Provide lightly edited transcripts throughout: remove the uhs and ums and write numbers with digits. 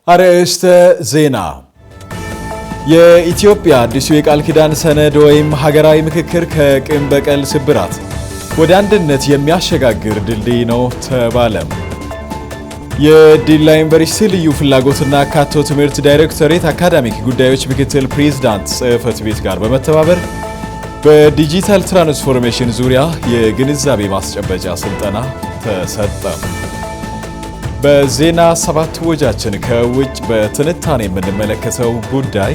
አርዕስተ ዜና የኢትዮጵያ አዲሱ የቃል ኪዳን ሰነድ ወይም ሀገራዊ ምክክር ከቂም በቀል ስብራት ወደ አንድነት የሚያሸጋግር ድልድይ ነው ተባለም። የዲላ ዩኒቨርሲቲ ልዩ ፍላጎትና አካቶ ትምህርት ዳይሬክቶሬት አካዳሚክ ጉዳዮች ምክትል ፕሬዝዳንት ጽሕፈት ቤት ጋር በመተባበር በዲጂታል ትራንስፎርሜሽን ዙሪያ የግንዛቤ ማስጨበጫ ስልጠና ተሰጠ። በዜና 7 ወጃችን ከውጭ በትንታኔ የምንመለከተው ጉዳይ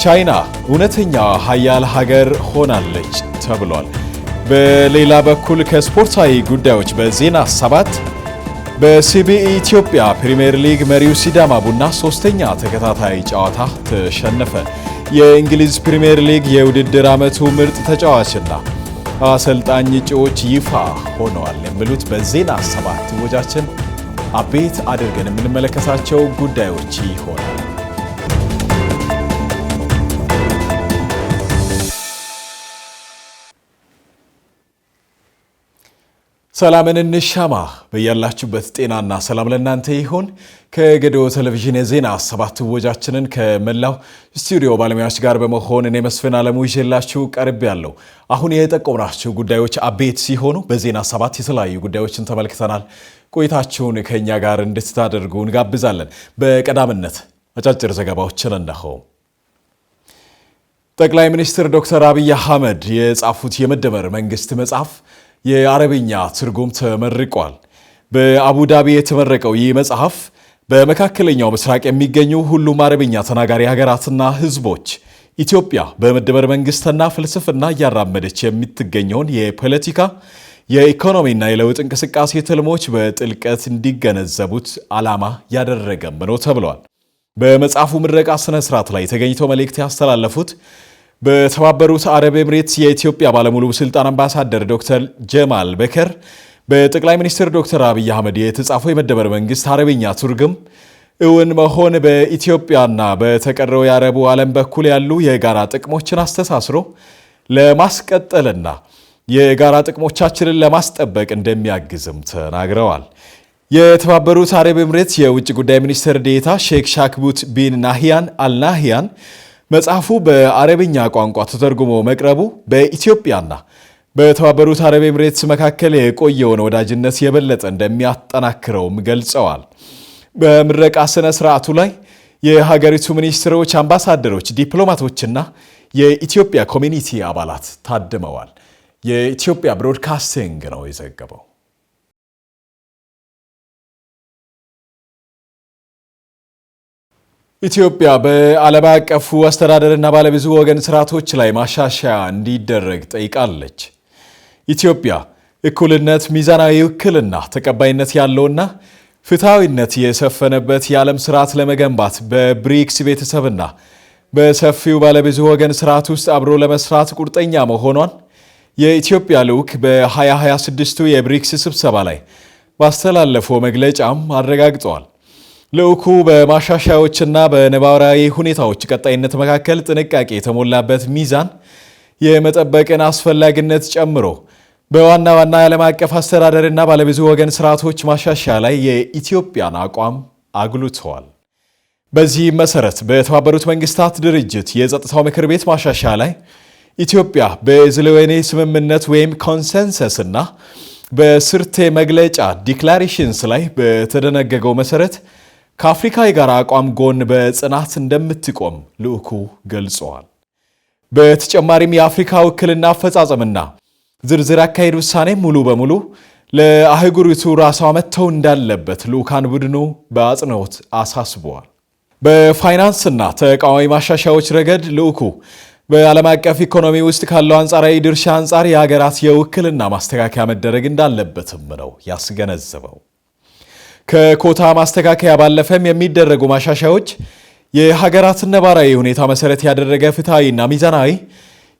ቻይና እውነተኛ ሀያል ሀገር ሆናለች ተብሏል። በሌላ በኩል ከስፖርታዊ ጉዳዮች በዜና 7 በሲቢኢ ኢትዮጵያ ፕሪሚየር ሊግ መሪው ሲዳማ ቡና 3ኛ ተከታታይ ጨዋታ ተሸነፈ። የእንግሊዝ ፕሪሚየር ሊግ የውድድር ዓመቱ ምርጥ ተጫዋችና አሰልጣኝ እጩዎች ይፋ ሆነዋል የሚሉት በዜና 7 ወጃችን አቤት አድርገን የምንመለከታቸው ጉዳዮች ይሆናል። ሰላምን እንሻማ። በያላችሁበት ጤናና ሰላም ለእናንተ ይሁን። ከገዶ ቴሌቪዥን የዜና 7 ወጃችንን ከመላው ስቱዲዮ ባለሙያዎች ጋር በመሆን እኔ መስፍን አለሙ ይዤላችሁ ቀርቤያለሁ። አሁን የጠቆምናችሁ ጉዳዮች አቤት ሲሆኑ በዜና 7 የተለያዩ ጉዳዮችን ተመልክተናል። ቆይታችሁን ከኛ ጋር እንድታደርጉ እንጋብዛለን። በቀዳምነት አጫጭር ዘገባዎችን እነሆ። ጠቅላይ ሚኒስትር ዶክተር አብይ አህመድ የጻፉት የመደመር መንግስት መጽሐፍ የአረብኛ ትርጉም ተመርቋል። በአቡዳቢ የተመረቀው ይህ መጽሐፍ በመካከለኛው ምስራቅ የሚገኙ ሁሉም አረብኛ ተናጋሪ ሀገራትና ህዝቦች ኢትዮጵያ በመደመር መንግስትና ፍልስፍና እያራመደች የምትገኘውን የፖለቲካ የኢኮኖሚና የለውጥ እንቅስቃሴ ትልሞች በጥልቀት እንዲገነዘቡት ዓላማ ያደረገም ነው ተብሏል። በመጽሐፉ ምረቃ ስነ ስርዓት ላይ ተገኝተው መልእክት ያስተላለፉት በተባበሩት አረብ ኤምሬትስ የኢትዮጵያ ባለሙሉ ስልጣን አምባሳደር ዶክተር ጀማል በከር በጠቅላይ ሚኒስትር ዶክተር አብይ አህመድ የተጻፈው የመደመር መንግስት አረብኛ ትርጉም እውን መሆን በኢትዮጵያና በተቀረው የአረቡ ዓለም በኩል ያሉ የጋራ ጥቅሞችን አስተሳስሮ ለማስቀጠልና የጋራ ጥቅሞቻችንን ለማስጠበቅ እንደሚያግዝም ተናግረዋል። የተባበሩት አረብ ኤምሬትስ የውጭ ጉዳይ ሚኒስትር ዴኤታ ሼክ ሻክቡት ቢን ናሂያን አልናሂያን መጽሐፉ በአረብኛ ቋንቋ ተተርጉሞ መቅረቡ በኢትዮጵያና በተባበሩት አረብ ኤምሬትስ መካከል የቆየውን ወዳጅነት የበለጠ እንደሚያጠናክረውም ገልጸዋል። በምረቃ ስነ ስርዓቱ ላይ የሀገሪቱ ሚኒስትሮች፣ አምባሳደሮች፣ ዲፕሎማቶችና የኢትዮጵያ ኮሚኒቲ አባላት ታድመዋል። የኢትዮጵያ ብሮድካስቲንግ ነው የዘገበው። ኢትዮጵያ በዓለም አቀፉ አስተዳደርና ባለብዙ ወገን ስርዓቶች ላይ ማሻሻያ እንዲደረግ ጠይቃለች። ኢትዮጵያ እኩልነት፣ ሚዛናዊ ውክልና፣ ተቀባይነት ያለውና ፍትሐዊነት የሰፈነበት የዓለም ስርዓት ለመገንባት በብሪክስ ቤተሰብና በሰፊው ባለብዙ ወገን ስርዓት ውስጥ አብሮ ለመስራት ቁርጠኛ መሆኗን የኢትዮጵያ ልዑክ በ2026 የብሪክስ ስብሰባ ላይ ባስተላለፈው መግለጫም አረጋግጠዋል። ልዑኩ በማሻሻያዎችና በነባራዊ ሁኔታዎች ቀጣይነት መካከል ጥንቃቄ የተሞላበት ሚዛን የመጠበቅን አስፈላጊነት ጨምሮ በዋና ዋና የዓለም አቀፍ አስተዳደርና ባለብዙ ወገን ስርዓቶች ማሻሻያ ላይ የኢትዮጵያን አቋም አጉልተዋል። በዚህ መሰረት በተባበሩት መንግስታት ድርጅት የጸጥታው ምክር ቤት ማሻሻያ ላይ ኢትዮጵያ በዝለወኔ ስምምነት ወይም ኮንሰንሰስ እና በስርቴ መግለጫ ዲክላሬሽንስ ላይ በተደነገገው መሰረት ከአፍሪካ የጋራ አቋም ጎን በጽናት እንደምትቆም ልዑኩ ገልጸዋል። በተጨማሪም የአፍሪካ ውክልና አፈጻጸምና ዝርዝር አካሄድ ውሳኔ ሙሉ በሙሉ ለአህጉሪቱ ራሷ መተው እንዳለበት ልዑካን ቡድኑ በአጽንኦት አሳስበዋል። በፋይናንስና ተቃዋሚ ማሻሻያዎች ረገድ ልዑኩ በዓለም አቀፍ ኢኮኖሚ ውስጥ ካለው አንጻራዊ ድርሻ አንጻር የሀገራት የውክልና ማስተካከያ መደረግ እንዳለበትም ነው ያስገነዘበው። ከኮታ ማስተካከያ ባለፈም የሚደረጉ ማሻሻያዎች የሀገራትን ነባራዊ ሁኔታ መሰረት ያደረገ ፍትሐዊና ሚዛናዊ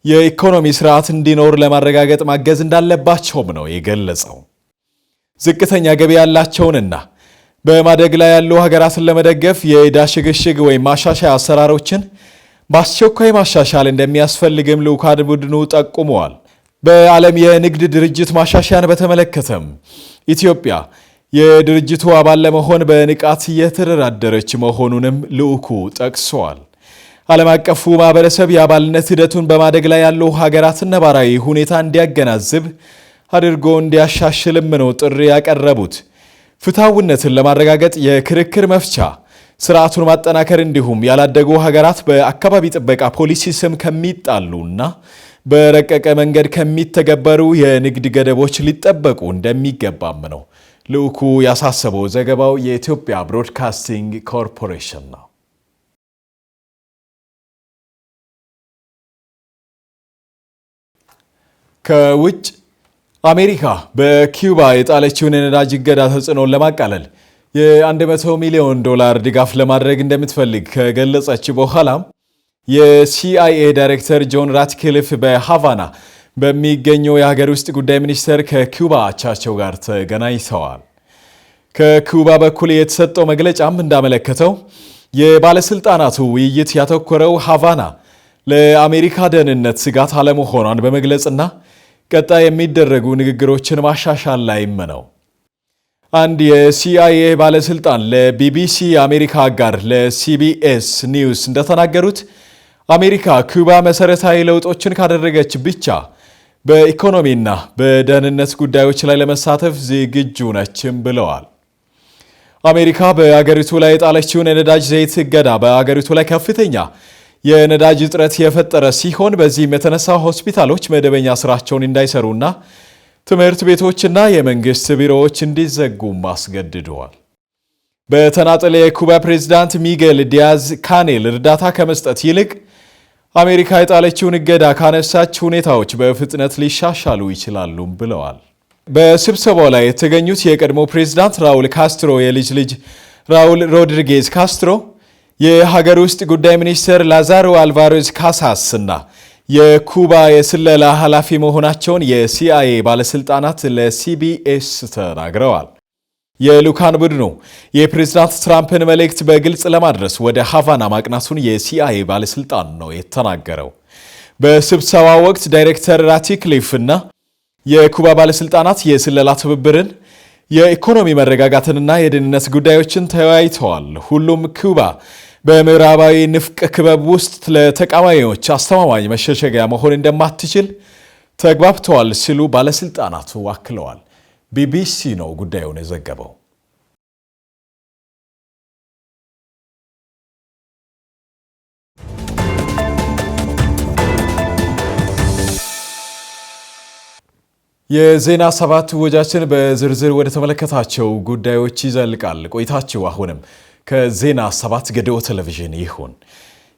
የኢኮኖሚ ስርዓት እንዲኖር ለማረጋገጥ ማገዝ እንዳለባቸውም ነው የገለጸው። ዝቅተኛ ገቢ ያላቸውንና በማደግ ላይ ያሉ ሀገራትን ለመደገፍ የዕዳ ሽግሽግ ወይም ማሻሻያ አሰራሮችን በአስቸኳይ ማሻሻል እንደሚያስፈልግም ልዑካን ቡድኑ ጠቁመዋል። በዓለም የንግድ ድርጅት ማሻሻያን በተመለከተም ኢትዮጵያ የድርጅቱ አባል ለመሆን በንቃት እየተደራደረች መሆኑንም ልዑኩ ጠቅሰዋል። ዓለም አቀፉ ማህበረሰብ የአባልነት ሂደቱን በማደግ ላይ ያሉ ሀገራትን ነባራዊ ሁኔታ እንዲያገናዝብ አድርጎ እንዲያሻሽልም ነው ጥሪ ያቀረቡት። ፍትሐዊነትን ለማረጋገጥ የክርክር መፍቻ ስርዓቱን ማጠናከር እንዲሁም ያላደጉ ሀገራት በአካባቢ ጥበቃ ፖሊሲ ስም ከሚጣሉና በረቀቀ መንገድ ከሚተገበሩ የንግድ ገደቦች ሊጠበቁ እንደሚገባም ነው ልዑኩ ያሳሰበው። ዘገባው የኢትዮጵያ ብሮድካስቲንግ ኮርፖሬሽን ነው። ከውጭ አሜሪካ በኪዩባ የጣለችውን የነዳጅ እገዳ ተጽዕኖን ለማቃለል የ100 ሚሊዮን ዶላር ድጋፍ ለማድረግ እንደምትፈልግ ከገለጸች በኋላ የሲአይኤ ዳይሬክተር ጆን ራትክሊፍ በሃቫና በሚገኘው የሀገር ውስጥ ጉዳይ ሚኒስቴር ከኪዩባ አቻቸው ጋር ተገናኝተዋል። ከኪዩባ በኩል የተሰጠው መግለጫም እንዳመለከተው የባለስልጣናቱ ውይይት ያተኮረው ሃቫና ለአሜሪካ ደህንነት ስጋት አለመሆኗን በመግለጽና ቀጣይ የሚደረጉ ንግግሮችን ማሻሻል ላይም ነው። አንድ የሲአይኤ ባለስልጣን ለቢቢሲ አሜሪካ አጋር ለሲቢኤስ ኒውስ እንደተናገሩት አሜሪካ ኩባ መሰረታዊ ለውጦችን ካደረገች ብቻ በኢኮኖሚና በደህንነት ጉዳዮች ላይ ለመሳተፍ ዝግጁ ነችም ብለዋል። አሜሪካ በአገሪቱ ላይ የጣለችውን የነዳጅ ዘይት እገዳ በአገሪቱ ላይ ከፍተኛ የነዳጅ እጥረት የፈጠረ ሲሆን በዚህም የተነሳ ሆስፒታሎች መደበኛ ስራቸውን እንዳይሰሩና ትምህርት ቤቶችና የመንግስት ቢሮዎች እንዲዘጉም አስገድደዋል። በተናጠል የኩባ ፕሬዝዳንት ሚጌል ዲያዝ ካኔል እርዳታ ከመስጠት ይልቅ አሜሪካ የጣለችውን እገዳ ካነሳች ሁኔታዎች በፍጥነት ሊሻሻሉ ይችላሉም ብለዋል። በስብሰባው ላይ የተገኙት የቀድሞ ፕሬዝዳንት ራውል ካስትሮ የልጅ ልጅ ራውል ሮድሪጌዝ ካስትሮ የሀገር ውስጥ ጉዳይ ሚኒስትር ላዛሮ አልቫሬዝ ካሳስ እና የኩባ የስለላ ኃላፊ መሆናቸውን የሲአይኤ ባለስልጣናት ለሲቢኤስ ተናግረዋል። የልዑካን ቡድኑ የፕሬዝዳንት ትራምፕን መልእክት በግልጽ ለማድረስ ወደ ሃቫና ማቅናቱን የሲአይኤ ባለስልጣን ነው የተናገረው። በስብሰባው ወቅት ዳይሬክተር ራትክሊፍ እና የኩባ ባለስልጣናት የስለላ ትብብርን፣ የኢኮኖሚ መረጋጋትንና የደህንነት ጉዳዮችን ተወያይተዋል። ሁሉም ኩባ በምዕራባዊ ንፍቅ ክበብ ውስጥ ለተቃዋሚዎች አስተማማኝ መሸሸጊያ መሆን እንደማትችል ተግባብተዋል ሲሉ ባለስልጣናቱ አክለዋል። ቢቢሲ ነው ጉዳዩን የዘገበው። የዜና ሰባት ወጃችን በዝርዝር ወደ ተመለከታቸው ጉዳዮች ይዘልቃል። ቆይታችሁ አሁንም ከዜና ሰባት ገድኦ ቴሌቪዥን ይሁን።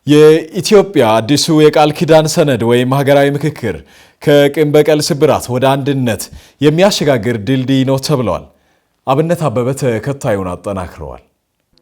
የኢትዮጵያ አዲሱ የቃል ኪዳን ሰነድ ወይም ሀገራዊ ምክክር ከቂም በቀል ስብራት ወደ አንድነት የሚያሸጋግር ድልድይ ነው ተብሏል። አብነት አበበ ተከታዩን አጠናክረዋል።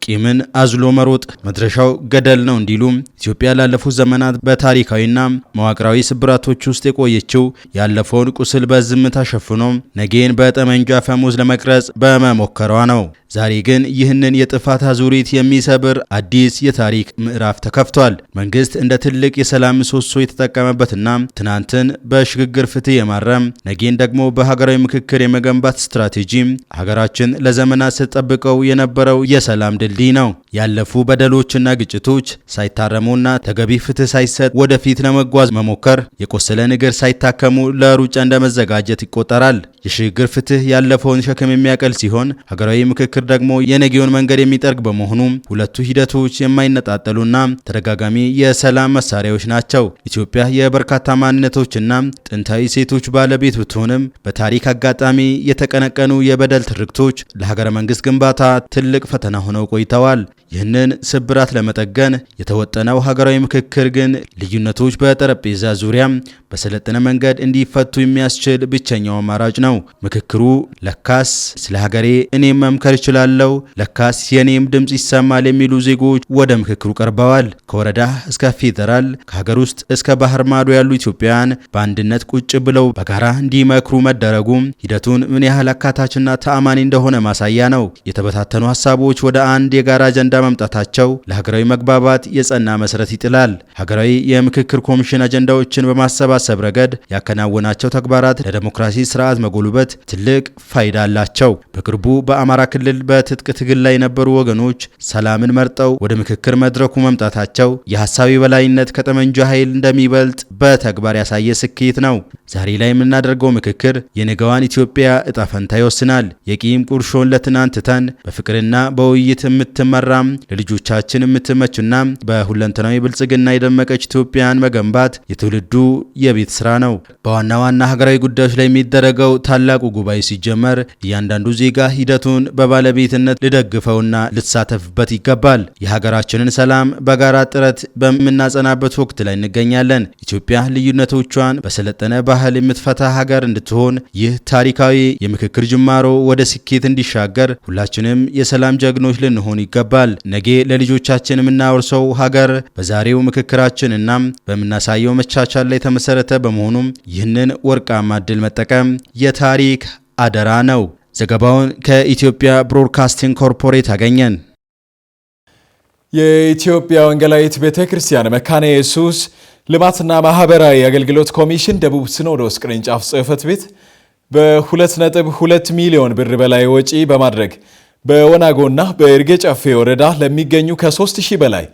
ቂምን አዝሎ መሮጥ መድረሻው ገደል ነው እንዲሉ ኢትዮጵያ ላለፉት ዘመናት በታሪካዊና መዋቅራዊ ስብራቶች ውስጥ የቆየችው ያለፈውን ቁስል በዝምታ ሸፍኖ ነገን በጠመንጃ አፈሙዝ ለመቅረጽ በመሞከሯ ነው። ዛሬ ግን ይህንን የጥፋት አዙሪት የሚሰብር አዲስ የታሪክ ምዕራፍ ተከፍቷል። መንግስት እንደ ትልቅ የሰላም ምሰሶ የተጠቀመበትና ትናንትን በሽግግር ፍትህ የማረም ነገን ደግሞ በሀገራዊ ምክክር የመገንባት ስትራቴጂ ሀገራችን ለዘመናት ስትጠብቀው የነበረው የሰላም ድልድይ ነው። ያለፉ በደሎችና ግጭቶች ሳይታረሙና ተገቢ ፍትህ ሳይሰጥ ወደፊት ለመጓዝ መሞከር የቆሰለን እግር ሳይታከሙ ለሩጫ እንደመዘጋጀት ይቆጠራል። የሽግግር ፍትህ ያለፈውን ሸክም የሚያቀል ሲሆን ሀገራዊ ምክክር ደግሞ የነገውን መንገድ የሚጠርግ በመሆኑ ሁለቱ ሂደቶች የማይነጣጠሉና ተደጋጋሚ የሰላም መሳሪያዎች ናቸው። ኢትዮጵያ የበርካታ ማንነቶችና ጥንታዊ ሴቶች ባለቤት ብትሆንም በታሪክ አጋጣሚ የተቀነቀኑ የበደል ትርክቶች ለሀገረ መንግስት ግንባታ ትልቅ ፈተና ሆነው ቆይተዋል። ይህንን ስብራት ለመጠገን የተወጠነው ሀገራዊ ምክክር ግን ልዩነቶች በጠረጴዛ ዙሪያ በሰለጠነ መንገድ እንዲፈቱ የሚያስችል ብቸኛው አማራጭ ነው። ምክክሩ ለካስ ስለ ሀገሬ እኔም መምከር እችላለሁ፣ ለካስ የኔም ድምጽ ይሰማል የሚሉ ዜጎች ወደ ምክክሩ ቀርበዋል። ከወረዳ እስከ ፌደራል፣ ከሀገር ውስጥ እስከ ባህር ማዶ ያሉ ኢትዮጵያውያን በአንድነት ቁጭ ብለው በጋራ እንዲመክሩ መደረጉ ሂደቱን ምን ያህል አካታችና ተአማኒ እንደሆነ ማሳያ ነው። የተበታተኑ ሀሳቦች ወደ አንድ የጋራ አጀንዳ መምጣታቸው ለሀገራዊ መግባባት የጸና መሰረት ይጥላል። ሀገራዊ የምክክር ኮሚሽን አጀንዳዎችን በማሰባሰብ ረገድ ያከናወናቸው ተግባራት ለዲሞክራሲ ስርዓት መጎልበት ትልቅ ፋይዳ አላቸው። በቅርቡ በአማራ ክልል በትጥቅ ትግል ላይ የነበሩ ወገኖች ሰላምን መርጠው ወደ ምክክር መድረኩ መምጣታቸው የሐሳብ የበላይነት ከጠመንጃ ኃይል እንደሚበልጥ በተግባር ያሳየ ስኬት ነው። ዛሬ ላይ የምናደርገው ምክክር የነገዋን ኢትዮጵያ እጣ ፈንታ ይወስናል። የቂም ቁርሾን ለትናንት ትተን በፍቅርና በውይይት የምትመራም ለልጆቻችን የምትመችና በሁለንተናዊ ብልጽግና የደመቀች ኢትዮጵያን መገንባት የትውልዱ የቤት ስራ ነው። በዋና ዋና ሀገራዊ ጉዳዮች ላይ የሚደረገው ታላቁ ጉባኤ ሲጀመር እያንዳንዱ ዜጋ ሂደቱን በባለቤትነት ልደግፈውና ልትሳተፍበት ይገባል። የሀገራችንን ሰላም በጋራ ጥረት በምናጸናበት ወቅት ላይ እንገኛለን። ኢትዮጵያ ልዩነቶቿን በሰለጠነ ባህል የምትፈታ ሀገር እንድትሆን ይህ ታሪካዊ የምክክር ጅማሮ ወደ ስኬት እንዲሻገር ሁላችንም የሰላም ጀግኖች ልንሆን ይገባል። ነገ ለልጆቻችን የምናወርሰው ሀገር በዛሬው ምክክራችንና በምናሳየው መቻቻል ላይ የተመሰረተ በመሆኑም ይህንን ወርቃማ ዕድል መጠቀም የታሪክ አደራ ነው። ዘገባውን ከኢትዮጵያ ብሮድካስቲንግ ኮርፖሬት አገኘን። የኢትዮጵያ ወንጌላዊት ቤተክርስቲያን መካነ ኢየሱስ ልማትና ማህበራዊ አገልግሎት ኮሚሽን ደቡብ ሲኖዶስ ቅርንጫፍ ጽሕፈት ቤት በ2.2 ሚሊዮን ብር በላይ ወጪ በማድረግ በወናጎና በይርጋ ጨፌ ወረዳ ለሚገኙ ከ3000 በላይ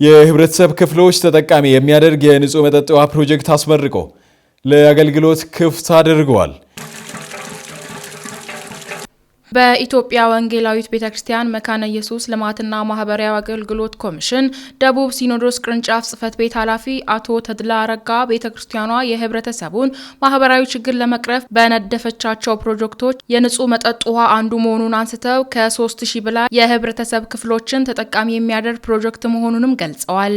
የህብረተሰብ ክፍሎች ተጠቃሚ የሚያደርግ የንጹህ መጠጥ ውሃ ፕሮጀክት አስመርቆ ለአገልግሎት ክፍት አድርገዋል። በኢትዮጵያ ወንጌላዊት ቤተክርስቲያን መካነ ኢየሱስ ልማትና ማህበራዊ አገልግሎት ኮሚሽን ደቡብ ሲኖዶስ ቅርንጫፍ ጽሕፈት ቤት ኃላፊ አቶ ተድላ አረጋ ቤተክርስቲያኗ የህብረተሰቡን ማህበራዊ ችግር ለመቅረፍ በነደፈቻቸው ፕሮጀክቶች የንጹህ መጠጥ ውሃ አንዱ መሆኑን አንስተው ከ3000 በላይ የህብረተሰብ ክፍሎችን ተጠቃሚ የሚያደርግ ፕሮጀክት መሆኑንም ገልጸዋል።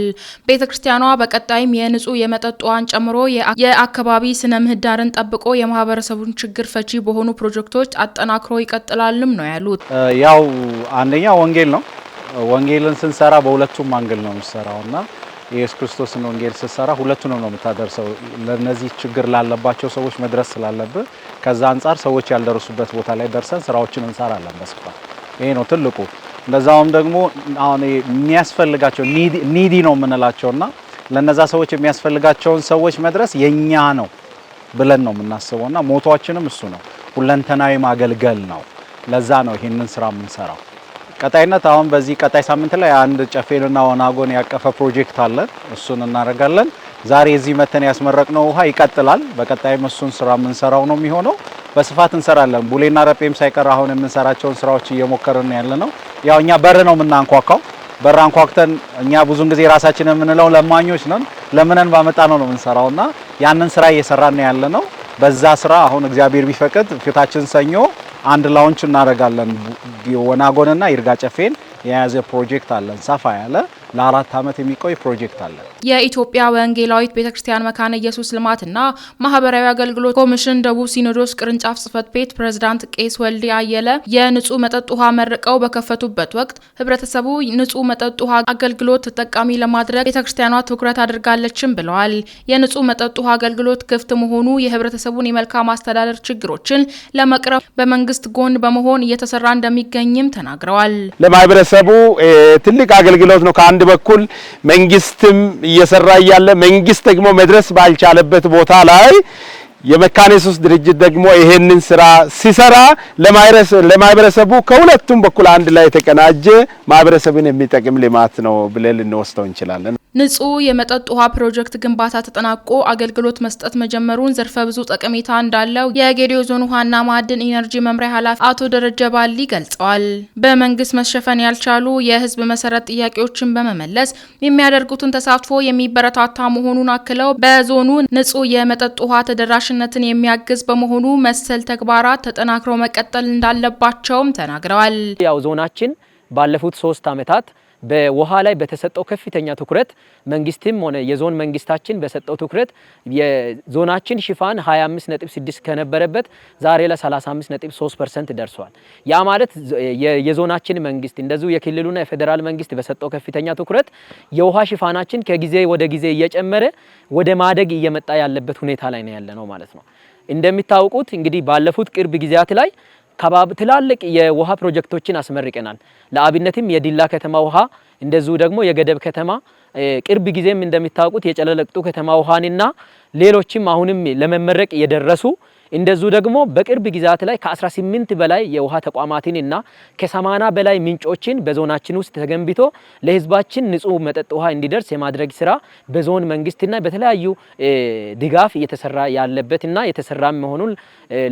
ቤተክርስቲያኗ በቀጣይም የንጹህ የመጠጥ ውሃን ጨምሮ የአካባቢ ስነ ምህዳርን ጠብቆ የማህበረሰቡን ችግር ፈቺ በሆኑ ፕሮጀክቶች አጠናክሮ ይቀጥላል ነው ያሉት። ያው አንደኛ ወንጌል ነው። ወንጌልን ስንሰራ በሁለቱም አንግል ነው የምንሰራውና ኢየሱስ ክርስቶስን ወንጌል ስንሰራ ሁለቱንም ነው የምታደርሰው። ለነዚህ ችግር ላለባቸው ሰዎች መድረስ ስላለበት ከዛ አንፃር ሰዎች ያልደረሱበት ቦታ ላይ ደርሰን ስራዎችን እንሰራለን በስፋት። ይሄ ነው ትልቁ። እንደዛውም ደግሞ አሁን የሚያስፈልጋቸው ኒዲ ነው የምንላቸውና ለነዛ ሰዎች የሚያስፈልጋቸውን ሰዎች መድረስ የኛ ነው ብለን ነው የምናስበውና ሞቷችንም እሱ ነው። ሁለንተናዊ ማገልገል ነው። ለዛ ነው ይሄንን ስራ የምንሰራው። ቀጣይነት አሁን በዚህ ቀጣይ ሳምንት ላይ አንድ ጨፌንና ወናጎን ያቀፈ ፕሮጀክት አለ። እሱን እናደርጋለን። ዛሬ እዚህ መተን ያስመረቅነው ውሃ ይቀጥላል። በቀጣይም እሱን ስራ የምንሰራው ነው የሚሆነው። በስፋት እንሰራለን። ቡሌና ረጴም ሳይቀር አሁን የምንሰራቸውን ስራዎች እየሞከርን ያለነው። ያው እኛ በር ነው የምናንኳኳው። በር አንኳኩተን እኛ ብዙን ጊዜ ራሳችንን የምንለው ለማኞች ነን። ለምንን ባመጣ ነው የምንሰራውና ያንን ስራ እየሰራን ያለነው። በዛ ስራ አሁን እግዚአብሔር ቢፈቅድ ፊታችን ሰኞ አንድ ላውንች እናደርጋለን። ወናጎንና ይርጋ ጨፌን የያዘ ፕሮጀክት አለን። ሰፋ ያለ ለ4 ዓመት የሚቆይ ፕሮጀክት አለን። የኢትዮጵያ ወንጌላዊት ቤተክርስቲያን መካነ ኢየሱስ ልማትና ማህበራዊ አገልግሎት ኮሚሽን ደቡብ ሲኖዶስ ቅርንጫፍ ጽሕፈት ቤት ፕሬዝዳንት ቄስ ወልዴ አየለ የንጹህ መጠጥ ውሃ መርቀው በከፈቱበት ወቅት ህብረተሰቡ ንጹህ መጠጥ ውሃ አገልግሎት ተጠቃሚ ለማድረግ ቤተክርስቲያኗ ትኩረት አድርጋለችም ብለዋል። የንጹህ መጠጥ ውሃ አገልግሎት ክፍት መሆኑ የህብረተሰቡን የመልካም አስተዳደር ችግሮችን ለመቅረፍ በመንግስት ጎን በመሆን እየተሰራ እንደሚገኝም ተናግረዋል። ለማህበረሰቡ ትልቅ አገልግሎት ነው። ከአንድ በኩል መንግስትም እየሰራ ያለ መንግስት ደግሞ መድረስ ባልቻለበት ቦታ ላይ የመካነ ኢየሱስ ድርጅት ደግሞ ይሄንን ስራ ሲሰራ ለማህበረሰቡ ከሁለቱም በኩል አንድ ላይ የተቀናጀ ማህበረሰብን የሚጠቅም ልማት ነው ብለን ልንወስደው እንችላለን። ንጹህ የመጠጥ ውሃ ፕሮጀክት ግንባታ ተጠናቆ አገልግሎት መስጠት መጀመሩን ዘርፈ ብዙ ጠቀሜታ እንዳለው የጌዲዮ ዞን ውሃና ማዕድን ኢነርጂ መምሪያ ኃላፊ አቶ ደረጀ ባሊ ገልጸዋል። በመንግስት መሸፈን ያልቻሉ የህዝብ መሰረት ጥያቄዎችን በመመለስ የሚያደርጉትን ተሳትፎ የሚበረታታ መሆኑን አክለው በዞኑ ንጹህ የመጠጥ ውሃ ተደራሽነትን የሚያግዝ በመሆኑ መሰል ተግባራት ተጠናክረው መቀጠል እንዳለባቸውም ተናግረዋል። ያው ዞናችን ባለፉት 3 ዓመታት በውሃ ላይ በተሰጠው ከፍተኛ ትኩረት መንግስትም ሆነ የዞን መንግስታችን በሰጠው ትኩረት የዞናችን ሽፋን 25.6 ከነበረበት ዛሬ ላይ 35.3% ደርሷል። ያ ማለት የዞናችን መንግስት እንደዚሁ የክልሉና የፌደራል መንግስት በሰጠው ከፍተኛ ትኩረት የውሃ ሽፋናችን ከጊዜ ወደ ጊዜ እየጨመረ ወደ ማደግ እየመጣ ያለበት ሁኔታ ላይ ነው ያለነው ማለት ነው። እንደሚታወቁት እንግዲህ ባለፉት ቅርብ ጊዜያት ላይ ትላልቅ የውሃ ፕሮጀክቶችን አስመርቀናል። ለአብነትም የዲላ ከተማ ውሃ እንደዚሁ ደግሞ የገደብ ከተማ ቅርብ ጊዜም እንደሚታወቁት የጨለለቅጡ ከተማ ውሃንና ሌሎችም አሁንም ለመመረቅ የደረሱ እንደዚሁ ደግሞ በቅርብ ጊዜያት ላይ ከ18 በላይ የውሃ ተቋማትንና ከ80 በላይ ምንጮችን በዞናችን ውስጥ ተገንብቶ ለህዝባችን ንጹህ መጠጥ ውሃ እንዲደርስ የማድረግ ስራ በዞን መንግስትና በተለያዩ ድጋፍ እየተሰራ ያለበትና የተሰራ መሆኑን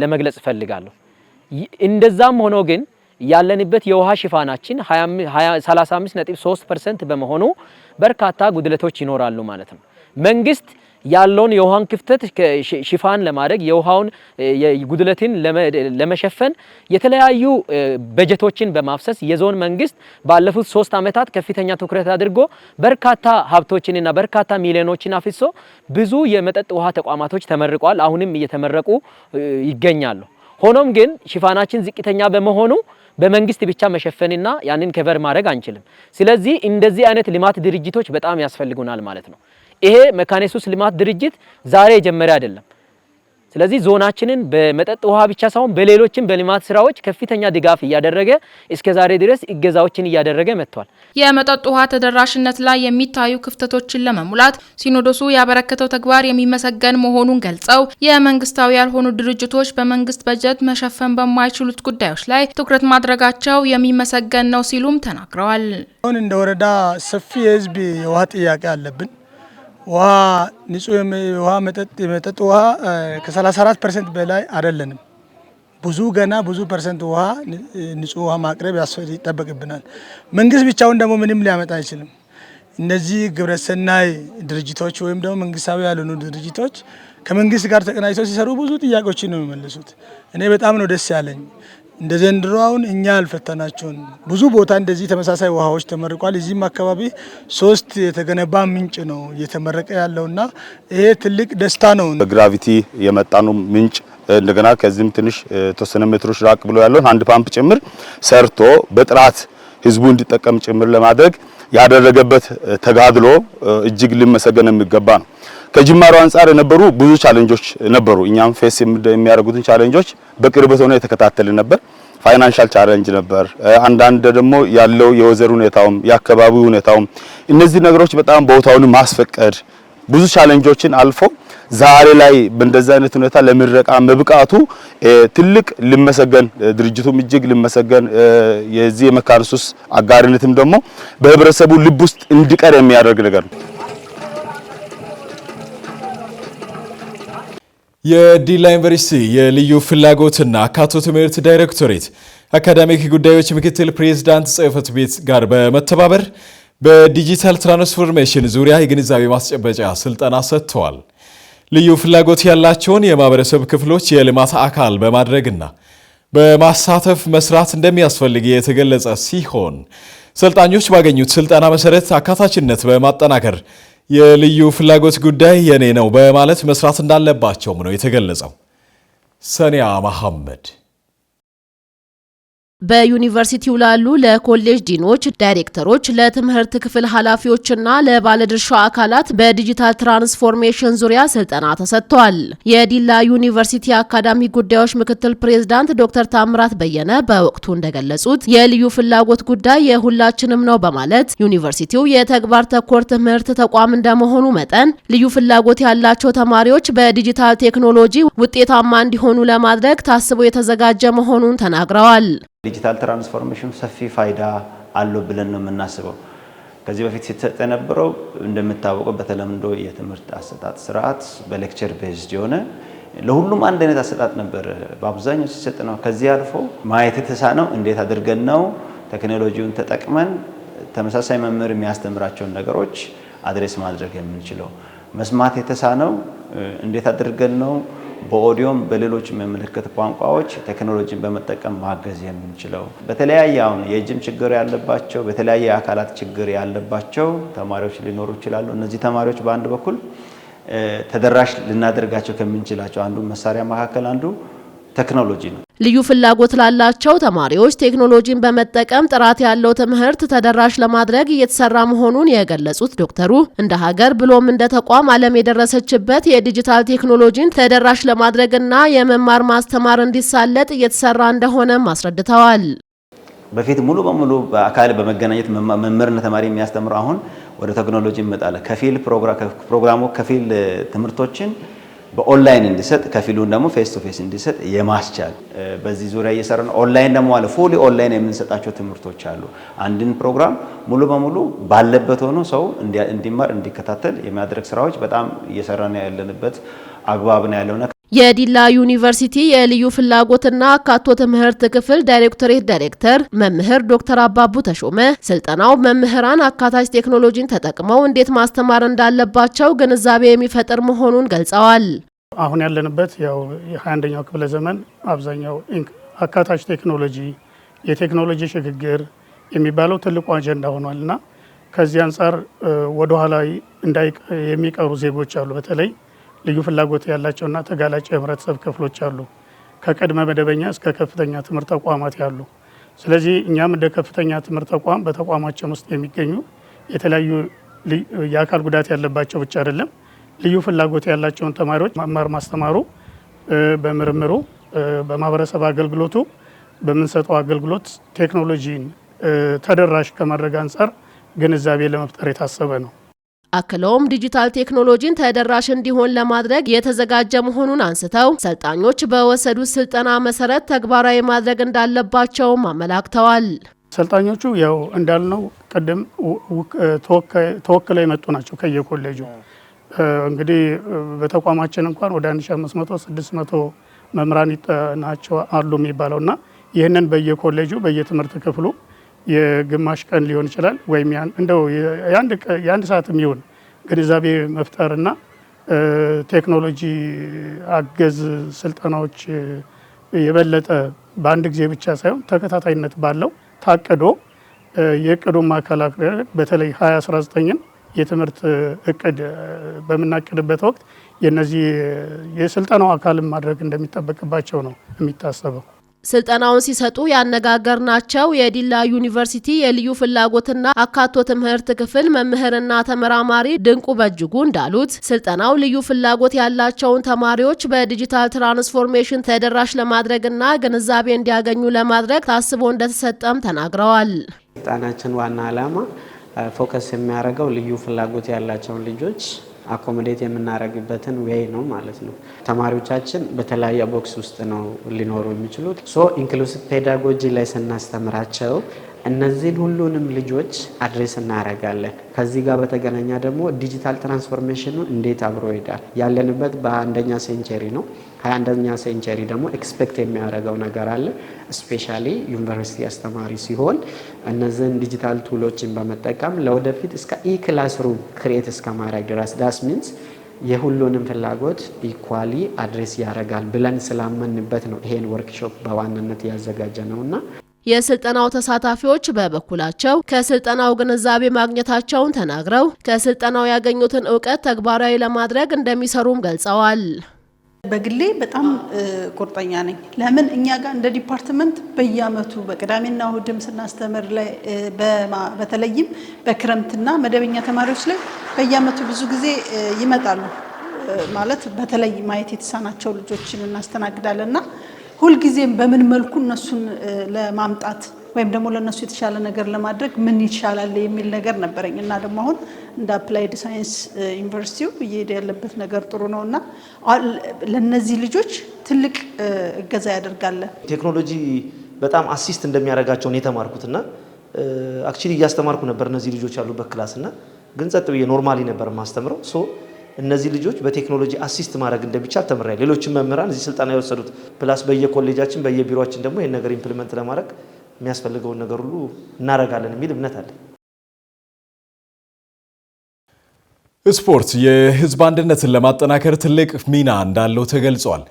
ለመግለጽ ፈልጋለሁ። እንደዛም ሆኖ ግን ያለንበት የውሃ ሽፋናችን 35.3% በመሆኑ በርካታ ጉድለቶች ይኖራሉ ማለት ነው። መንግስት ያለውን የውሃን ክፍተት ሽፋን ለማድረግ የውሃውን ጉድለትን ለመሸፈን የተለያዩ በጀቶችን በማፍሰስ የዞን መንግስት ባለፉት 3 ዓመታት ከፍተኛ ትኩረት አድርጎ በርካታ ሀብቶችንና በርካታ ሚሊዮኖችን አፍሶ ብዙ የመጠጥ ውሃ ተቋማቶች ተመርቋል። አሁንም እየተመረቁ ይገኛሉ። ሆኖም ግን ሽፋናችን ዝቅተኛ በመሆኑ በመንግስት ብቻ መሸፈንና ያንን ከቨር ማድረግ አንችልም። ስለዚህ እንደዚህ አይነት ልማት ድርጅቶች በጣም ያስፈልጉናል ማለት ነው። ይሄ መካነ ኢየሱስ ልማት ድርጅት ዛሬ የጀመረ አይደለም። ስለዚህ ዞናችንን በመጠጥ ውሃ ብቻ ሳይሆን በሌሎችም በልማት ስራዎች ከፍተኛ ድጋፍ እያደረገ እስከ ዛሬ ድረስ እገዛዎችን እያደረገ መጥቷል። የመጠጥ ውሃ ተደራሽነት ላይ የሚታዩ ክፍተቶችን ለመሙላት ሲኖዶሱ ያበረከተው ተግባር የሚመሰገን መሆኑን ገልጸው የመንግስታዊ ያልሆኑ ድርጅቶች በመንግስት በጀት መሸፈን በማይችሉት ጉዳዮች ላይ ትኩረት ማድረጋቸው የሚመሰገን ነው ሲሉም ተናግረዋል። አሁን እንደ ወረዳ ሰፊ የህዝብ የውሃ ጥያቄ አለብን። ውሃ ንጹህ ውሃ የመጠጥ ውሃ ከ34% በላይ አይደለንም። ብዙ ፐርሰንት ውሃ ንጹህ ውሃ ማቅረብ ይጠበቅብናል። መንግስት ብቻውን ደግሞ ምንም ሊያመጣ አይችልም። እነዚህ ግብረሰናይ ድርጅቶች ወይም ደግሞ መንግስታዊ ያልሆኑ ድርጅቶች ከመንግስት ጋር ተቀናጅተው ሲሰሩ ብዙ ጥያቄዎችን ነው የሚመልሱት። እኔ በጣም ነው ደስ ያለኝ። እንደ ዘንድሮ አሁን እኛ አልፈተናቸውን ብዙ ቦታ እንደዚህ ተመሳሳይ ውሃዎች ተመርቋል። እዚህም አካባቢ 3 የተገነባ ምንጭ ነው እየተመረቀ ያለውና ይሄ ትልቅ ደስታ ነው። በግራቪቲ የመጣ ነው ምንጭ እንደገና ከዚህም ትንሽ ተወሰነ ሜትሮች ራቅ ብሎ ያለው አንድ ፓምፕ ጭምር ሰርቶ በጥራት ህዝቡ እንዲጠቀም ጭምር ለማድረግ ያደረገበት ተጋድሎ እጅግ ሊመሰገን የሚገባ ነው። ከጅማሮ አንፃር የነበሩ ብዙ ቻሌንጆች ነበሩ። እኛም ፌስ የሚያደርጉትን ቻሌንጆች በቅርበት ሆነ የተከታተልን ነበር። ፋይናንሻል ቻሌንጅ ነበር። አንዳንድ ደግሞ ያለው የወዘር ሁኔታውም የአካባቢው ሁኔታውም እነዚህ ነገሮች በጣም ቦታውን ማስፈቀድ ብዙ ቻሌንጆችን አልፎ ዛሬ ላይ በእንደዛ አይነት ሁኔታ ለምረቃ መብቃቱ ትልቅ ሊመሰገን ድርጅቱም እጅግ ሊመሰገን የዚህ የመካነ ኢየሱስ አጋርነትም ደግሞ በህብረተሰቡ ልብ ውስጥ እንዲቀር የሚያደርግ ነገር ነው። የዲላ ዩኒቨርሲቲ የልዩ ፍላጎትና አካቶ ትምህርት ዳይሬክቶሬት አካዳሚክ ጉዳዮች ምክትል ፕሬዝዳንት ጽሕፈት ቤት ጋር በመተባበር በዲጂታል ትራንስፎርሜሽን ዙሪያ የግንዛቤ ማስጨበጫ ስልጠና ሰጥተዋል። ልዩ ፍላጎት ያላቸውን የማህበረሰብ ክፍሎች የልማት አካል በማድረግና በማሳተፍ መስራት እንደሚያስፈልግ የተገለጸ ሲሆን ሰልጣኞች ባገኙት ስልጠና መሰረት አካታችነት በማጠናከር የልዩ ፍላጎት ጉዳይ የኔ ነው በማለት መስራት እንዳለባቸውም ነው የተገለጸው። ሰኒያ መሐመድ በዩኒቨርሲቲው ላሉ ለኮሌጅ ዲኖች፣ ዳይሬክተሮች፣ ለትምህርት ክፍል ኃላፊዎችና ለባለድርሻ አካላት በዲጂታል ትራንስፎርሜሽን ዙሪያ ስልጠና ተሰጥቷል። የዲላ ዩኒቨርሲቲ አካዳሚክ ጉዳዮች ምክትል ፕሬዝዳንት ዶክተር ታምራት በየነ በወቅቱ እንደገለጹት የልዩ ፍላጎት ጉዳይ የሁላችንም ነው በማለት ዩኒቨርሲቲው የተግባር ተኮር ትምህርት ተቋም እንደመሆኑ መጠን ልዩ ፍላጎት ያላቸው ተማሪዎች በዲጂታል ቴክኖሎጂ ውጤታማ እንዲሆኑ ለማድረግ ታስቦ የተዘጋጀ መሆኑን ተናግረዋል። ዲጂታል ትራንስፎርሜሽን ሰፊ ፋይዳ አለው ብለን ነው የምናስበው። ከዚህ በፊት ሲሰጥ የነበረው እንደምታወቀው በተለምዶ የትምህርት አሰጣጥ ስርዓት በሌክቸር ቤዝድ የሆነ ለሁሉም አንድ አይነት አሰጣጥ ነበር በአብዛኛው ሲሰጥ ነው። ከዚህ አልፎ ማየት የተሳነው እንዴት አድርገን ነው ቴክኖሎጂውን ተጠቅመን ተመሳሳይ መምህር የሚያስተምራቸውን ነገሮች አድሬስ ማድረግ የምንችለው፣ መስማት የተሳነው እንዴት አድርገን ነው በኦዲዮም በሌሎች መመለከት ቋንቋዎች ቴክኖሎጂን በመጠቀም ማገዝ የምንችለው። በተለያየ አሁን የእጅም ችግር ያለባቸው በተለያየ አካላት ችግር ያለባቸው ተማሪዎች ሊኖሩ ይችላሉ። እነዚህ ተማሪዎች በአንድ በኩል ተደራሽ ልናደርጋቸው ከምንችላቸው አንዱ መሳሪያ መካከል አንዱ ቴክኖሎጂ ነው። ልዩ ፍላጎት ላላቸው ተማሪዎች ቴክኖሎጂን በመጠቀም ጥራት ያለው ትምህርት ተደራሽ ለማድረግ እየተሰራ መሆኑን የገለጹት ዶክተሩ እንደ ሀገር ብሎም እንደ ተቋም ዓለም የደረሰችበት የዲጂታል ቴክኖሎጂን ተደራሽ ለማድረግና የመማር ማስተማር እንዲሳለጥ እየተሰራ እንደሆነም አስረድተዋል። በፊት ሙሉ በሙሉ በአካል በመገናኘት መምህርና ተማሪ የሚያስተምሩ አሁን ወደ ቴክኖሎጂ ይመጣል። ከፊል ፕሮግራሙ ከፊል ትምህርቶችን በኦንላይን እንዲሰጥ ከፊሉን ደግሞ ፌስ ቱ ፌስ እንዲሰጥ የማስቻል በዚህ ዙሪያ እየሰራን ኦንላይን ደግሞ አለ ፉሊ ኦንላይን የምንሰጣቸው ትምህርቶች አሉ። አንድን ፕሮግራም ሙሉ በሙሉ ባለበት ሆኖ ሰው እንዲማር እንዲከታተል የሚያደርግ ስራዎች በጣም እየሰራን ያለንበት አግባብ ነው ያለውና የዲላ ዩኒቨርሲቲ የልዩ ፍላጎትና አካቶ ትምህርት ክፍል ዳይሬክቶሬት ዳይሬክተር መምህር ዶክተር አባቡ ተሾመ ስልጠናው መምህራን አካታች ቴክኖሎጂን ተጠቅመው እንዴት ማስተማር እንዳለባቸው ግንዛቤ የሚፈጥር መሆኑን ገልጸዋል። አሁን ያለንበት ያው የ21ኛው ክፍለ ዘመን አብዛኛው አካታች ቴክኖሎጂ የቴክኖሎጂ ሽግግር የሚባለው ትልቁ አጀንዳ ሆኗልና ከዚህ አንፃር ወደ ኋላ የሚቀሩ ዜጎች አሉ። በተለይ ልዩ ፍላጎት ያላቸውና ተጋላጭ የህብረተሰብ ክፍሎች አሉ፣ ከቅድመ መደበኛ እስከ ከፍተኛ ትምህርት ተቋማት ያሉ። ስለዚህ እኛም እንደ ከፍተኛ ትምህርት ተቋም በተቋማችን ውስጥ የሚገኙ የተለያዩ የአካል ጉዳት ያለባቸው ብቻ አይደለም ልዩ ፍላጎት ያላቸውን ተማሪዎች መማር ማስተማሩ በምርምሩ በማህበረሰብ አገልግሎቱ በምንሰጠው አገልግሎት ቴክኖሎጂን ተደራሽ ከማድረግ አንፃር ግንዛቤ ለመፍጠር የታሰበ ነው። አክለውም ዲጂታል ቴክኖሎጂን ተደራሽ እንዲሆን ለማድረግ የተዘጋጀ መሆኑን አንስተው ሰልጣኞች በወሰዱት ስልጠና መሰረት ተግባራዊ ማድረግ እንዳለባቸውም አመላክተዋል። ሰልጣኞቹ ያው እንዳልነው ቀደም ተወክለው የመጡ ናቸው ከየኮሌጁ። እንግዲህ በተቋማችን እንኳን ወደ 1500 600 መምህራን ናቸው አሉ የሚባለውና ይህንን በየኮሌጁ በየትምህርት ክፍሉ የግማሽ ቀን ሊሆን ይችላል ወይም እንደው የአንድ ሰዓትም ይሁን ግንዛቤ መፍጠርና ቴክኖሎጂ አገዝ ስልጠናዎች የበለጠ በአንድ ጊዜ ብቻ ሳይሆን ተከታታይነት ባለው ታቅዶ የእቅዱም አካል በተለይ 2019ን የትምህርት እቅድ በምናቅድበት ወቅት የነዚህ የስልጠናው አካልን ማድረግ እንደሚጠበቅባቸው ነው የሚታሰበው። ስልጠናውን ሲሰጡ ያነጋገርናቸው የዲላ ዩኒቨርሲቲ የልዩ ፍላጎትና አካቶ ትምህርት ክፍል መምህርና ተመራማሪ ድንቁ በእጅጉ እንዳሉት ስልጠናው ልዩ ፍላጎት ያላቸውን ተማሪዎች በዲጂታል ትራንስፎርሜሽን ተደራሽ ለማድረግና ግንዛቤ እንዲያገኙ ለማድረግ ታስቦ እንደተሰጠም ተናግረዋል። ስልጠናችን ዋና ዓላማ ፎከስ የሚያደርገው ልዩ ፍላጎት ያላቸውን ልጆች አኮሞዴት የምናደርግበትን ዌይ ነው ማለት ነው። ተማሪዎቻችን በተለያየ ቦክስ ውስጥ ነው ሊኖሩ የሚችሉት። ኢንክሉሲቭ ፔዳጎጂ ላይ ስናስተምራቸው እነዚህን ሁሉንም ልጆች አድሬስ እናደርጋለን። ከዚህ ጋር በተገናኛ ደግሞ ዲጂታል ትራንስፎርሜሽኑ እንዴት አብሮ ይሄዳል። ያለንበት በ21ኛ ሴንቸሪ ነው። 21ኛ ሴንቸሪ ደግሞ ኤክስፔክት የሚያደርገው ነገር አለ። ስፔሻሊ ዩኒቨርሲቲ አስተማሪ ሲሆን እነዚህን ዲጂታል ቱሎችን በመጠቀም ለወደፊት እስከ ኢክላስሩም ክሬት እስከ ማድረግ ድረስ ዳስ ሚንስ የሁሉንም ፍላጎት ኢኳሊ አድሬስ ያደርጋል ብለን ስላመንበት ነው ይሄን ወርክሾፕ በዋናነት ያዘጋጀ ነውና የስልጠናው ተሳታፊዎች በበኩላቸው ከስልጠናው ግንዛቤ ማግኘታቸውን ተናግረው ከስልጠናው ያገኙትን ዕውቀት ተግባራዊ ለማድረግ እንደሚሰሩም ገልጸዋል። በግሌ በጣም ቁርጠኛ ነኝ። ለምን እኛ ጋር እንደ ዲፓርትመንት በየአመቱ በቅዳሜና እሁድም ስናስተምር ላይ በተለይም በክረምትና መደበኛ ተማሪዎች ላይ በየአመቱ ብዙ ጊዜ ይመጣሉ። ማለት በተለይ ማየት የተሳናቸው ልጆችን እናስተናግዳለንና ሁልጊዜም በምን መልኩ እነሱን ለማምጣት ወይም ደግሞ ለነሱ የተሻለ ነገር ለማድረግ ምን ይሻላል የሚል ነገር ነበረኝ እና ደግሞ አሁን እንደ አፕላይድ ሳይንስ ዩኒቨርሲቲው እየሄደ ያለበት ነገር ጥሩ ነውና ለነዚህ ልጆች ትልቅ እገዛ ያደርጋል። ቴክኖሎጂ በጣም አሲስት እንደሚያደርጋቸው ነው የተማርኩትና አክቹሊ እያስተማርኩ ነበር እነዚህ ልጆች ያሉበት ክላስና ግን ጸጥ ብዬ ኖርማሊ ነበር ማስተምረው። እነዚህ ልጆች በቴክኖሎጂ አሲስት ማድረግ እንደሚቻል ተምራለሁ። ሌሎችም መምህራን እዚህ ስልጠና የወሰዱት ፕላስ በየኮሌጃችን በየቢሮአችን ደግሞ ይሄን ነገር ኢምፕሊመንት ለማድረግ የሚያስፈልገውን ነገር ሁሉ እናደርጋለን የሚል እምነት አለ። ስፖርት የህዝብ አንድነትን ለማጠናከር ትልቅ ሚና እንዳለው ተገልጿል።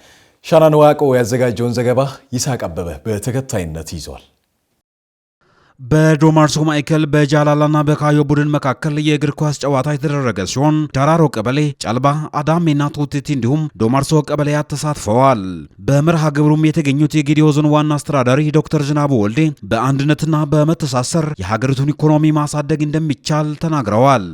ሻናን ዋቆ ያዘጋጀውን ዘገባ ይሳቅ አበበ በተከታይነት ይዟል። በዶማርሶ ማዕከል በጃላላና በካዮ ቡድን መካከል የእግር ኳስ ጨዋታ የተደረገ ሲሆን ዳራሮ ቀበሌ፣ ጨልባ፣ አዳሜና ቶቴቲ እንዲሁም ዶማርሶ ቀበሌያት ተሳትፈዋል። በመርሃ ግብሩም የተገኙት የጌዲዮ ዞን ዋና አስተዳዳሪ ዶክተር ዝናቡ ወልዴ በአንድነትና በመተሳሰር የሀገሪቱን ኢኮኖሚ ማሳደግ እንደሚቻል ተናግረዋል።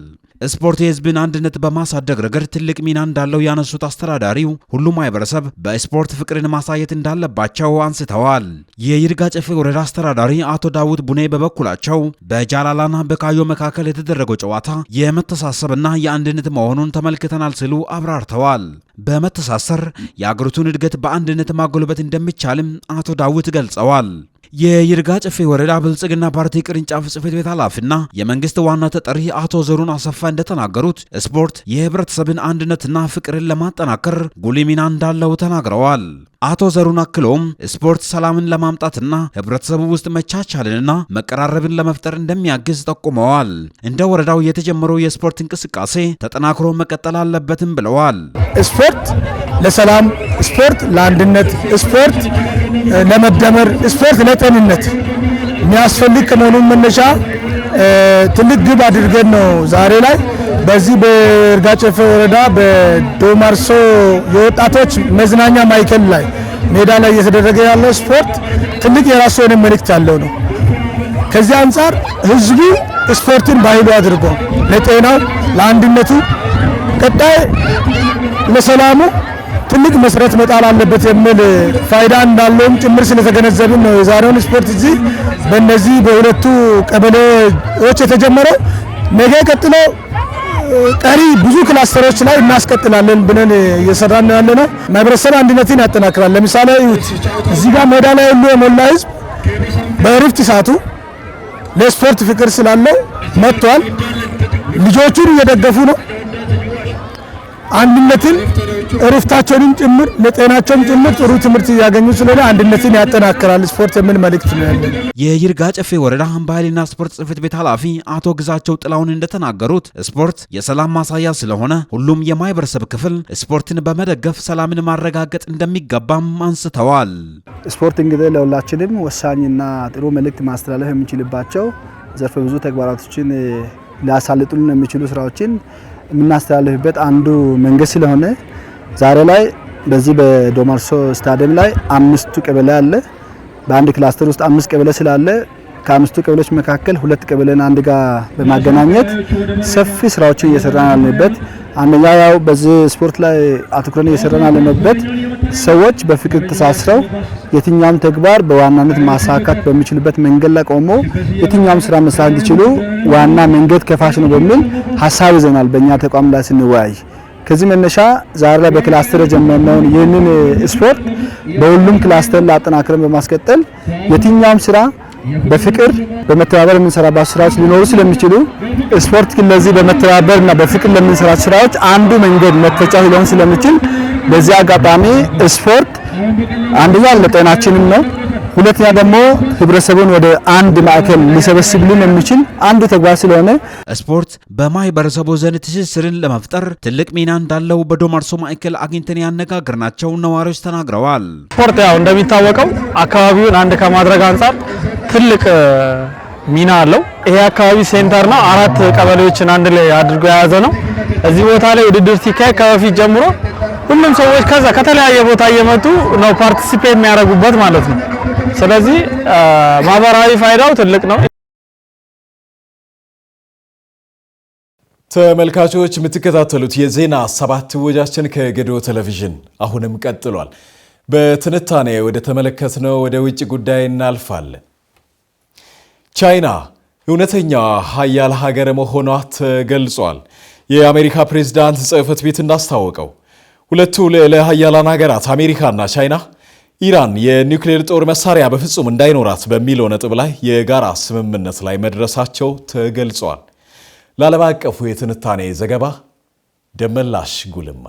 ስፖርት የህዝብን አንድነት በማሳደግ ረገድ ትልቅ ሚና እንዳለው ያነሱት አስተዳዳሪው ሁሉም ማህበረሰብ በስፖርት ፍቅርን ማሳየት እንዳለባቸው አንስተዋል። የይርጋ ጨፌ ወረዳ አስተዳዳሪ አቶ ዳውት ቡኔ በበኩላቸው በጃላላና በካዮ መካከል የተደረገው ጨዋታ የመተሳሰብና የአንድነት መሆኑን ተመልክተናል ሲሉ አብራርተዋል። በመተሳሰር የአገሪቱን እድገት በአንድነት ማጎልበት እንደሚቻልም አቶ ዳውት ገልጸዋል። የይርጋ ጨፌ ወረዳ ብልጽግና ፓርቲ ቅርንጫፍ ጽሕፈት ቤት ኃላፊና የመንግስት ዋና ተጠሪ አቶ ዘሩን አሰፋ እንደተናገሩት ስፖርት የህብረተሰብን አንድነትና ፍቅርን ለማጠናከር ጉልህ ሚና እንዳለው ተናግረዋል። አቶ ዘሩን አክሎም ስፖርት ሰላምን ለማምጣትና ህብረተሰቡ ውስጥ መቻቻልንና መቀራረብን ለመፍጠር እንደሚያግዝ ጠቁመዋል። እንደ ወረዳው የተጀመረው የስፖርት እንቅስቃሴ ተጠናክሮ መቀጠል አለበትም ብለዋል። ስፖርት ለሰላም፣ ስፖርት ለአንድነት፣ ስፖርት ለመደመር፣ ስፖርት ለጤንነት የሚያስፈልግ ከመሆኑም መነሻ ትልቅ ግብ አድርገን ነው ዛሬ ላይ በዚህ በይርጋ ጨፌ ወረዳ በዶማርሶ የወጣቶች መዝናኛ ማዕከል ላይ ሜዳ ላይ እየተደረገ ያለው ስፖርት ትልቅ የራሱ የሆነ መልእክት ያለው ነው። ከዚህ አንጻር ህዝቡ ስፖርትን ባህሉ አድርጎ ለጤናው፣ ለአንድነቱ፣ ቀጣይ ለሰላሙ ትልቅ መሰረት መጣል አለበት የሚል ፋይዳ እንዳለውም ጭምር ስለተገነዘብን ነው የዛሬውን ስፖርት እዚህ በእነዚህ በሁለቱ ቀበሌዎች የተጀመረው። ነገ ቀጥሎ ቀሪ ብዙ ክላስተሮች ላይ እናስቀጥላለን ብለን እየሰራን ነው ያለነው። ማህበረሰብ አንድነትን ያጠናክራል። ለምሳሌ እዩት፣ እዚህ ጋር ሜዳ ላይ ሁሉ የሞላ ህዝብ በእረፍት ሰዓቱ ለስፖርት ፍቅር ስላለው መጥቷል። ልጆቹን እየደገፉ ነው። አንድነትን እረፍታቸውንም ጭምር ለጤናቸውም ጭምር ጥሩ ትምህርት እያገኙ ስለሆነ አንድነትን ያጠናክራል ስፖርት የሚል መልእክት ነው ያለን። የይርጋ ጨፌ ወረዳ ባህልና ስፖርት ጽሕፈት ቤት ኃላፊ አቶ ግዛቸው ጥላውን እንደተናገሩት ስፖርት የሰላም ማሳያ ስለሆነ ሁሉም የማህበረሰብ ክፍል ስፖርትን በመደገፍ ሰላምን ማረጋገጥ እንደሚገባም አንስተዋል። ስፖርት እንግዲህ ለሁላችንም ወሳኝና ጥሩ መልእክት ማስተላለፍ የምንችልባቸው ዘርፈ ብዙ ተግባራቶችን ሊያሳልጡልን የሚችሉ ስራዎችን የምናስተላልፍበት አንዱ መንገድ ስለሆነ ዛሬ ላይ በዚህ በዶማርሶ ስታዲየም ላይ 5 ቀበሌ አለ። በአንድ ክላስተር ውስጥ 5 ቀበሌ ስላለ ከ5 ቀበሌዎች መካከል 2 ቀበሌን አንድ ጋር በማገናኘት ሰፊ ስራዎችን እየሰራን ያለንበት አንደኛ ያው በዚህ ስፖርት ላይ አትኩረን እየሰራን ያለንበት ሰዎች በፍቅር ተሳስረው የትኛውም ተግባር በዋናነት ማሳካት በሚችሉበት መንገድ ላይ ቆሞ የትኛውም ስራ መስራት እንዲችሉ ዋና መንገድ ከፋሽ ነው በሚል ሐሳብ ይዘናል በእኛ ተቋም ላይ ስንወያይ። ከዚህ መነሻ ዛሬ ላይ በክላስተር የጀመርነውን ይህንን ስፖርት በሁሉም ክላስተር ላይ አጠናክረን በማስቀጠል የትኛውም ስራ በፍቅር በመተባበር የምንሰራባቸው ስራዎች ሊኖሩ ስለሚችሉ ስፖርት ግን ለዚህ በመተባበርና በፍቅር ለምንሰራቸው ስራዎች አንዱ መንገድ መክፈቻ ሊሆን ስለሚችል በዚህ አጋጣሚ ስፖርት አንደኛ ለጤናችንም ነው፣ ሁለተኛ ደግሞ ህብረተሰቡን ወደ አንድ ማዕከል ሊሰበስብልን የሚችል አንዱ ተግባር ስለሆነ ስፖርት በማህበረሰቡ ዘንድ ትስስርን ለመፍጠር ትልቅ ሚና እንዳለው በዶማርሶ ማዕከል አግኝተን ያነጋገርናቸው ነዋሪዎች ተናግረዋል። ስፖርት ያው እንደሚታወቀው አካባቢውን አንድ ከማድረግ አንጻር ትልቅ ሚና አለው። ይሄ አካባቢ ሴንተር ነው። 4 ቀበሌዎችን አንድ ላይ አድርጎ የያዘ ነው። እዚህ ቦታ ላይ ውድድር ሲካሄድ ከበፊት ጀምሮ ሁሉም ሰዎች ከተለያየ ቦታ እየመጡ ነው ፓርቲሲፔት የሚያደርጉበት ማለት ነው። ስለዚህ ማህበራዊ ፋይዳው ትልቅ ነው። ተመልካቾች የምትከታተሉት የዜና 7 ወጃችን ከጌዲዮ ቴሌቪዥን አሁንም ቀጥሏል። በትንታኔ ወደ ተመለከትነው ወደ ውጭ ጉዳይ እናልፋለን። ቻይና እውነተኛ ሀያል ሀገር መሆኗ ተገልጿል። የአሜሪካ ፕሬዝዳንት ጽሕፈት ቤት እንዳስታወቀው ሁለቱ ልዕለ ሀያላን ሀገራት አሜሪካና ቻይና ኢራን የኒውክሌር ጦር መሳሪያ በፍጹም እንዳይኖራት በሚለው ነጥብ ላይ የጋራ ስምምነት ላይ መድረሳቸው ተገልጿል። ለዓለም አቀፉ የትንታኔ ዘገባ ደመላሽ ጉልማ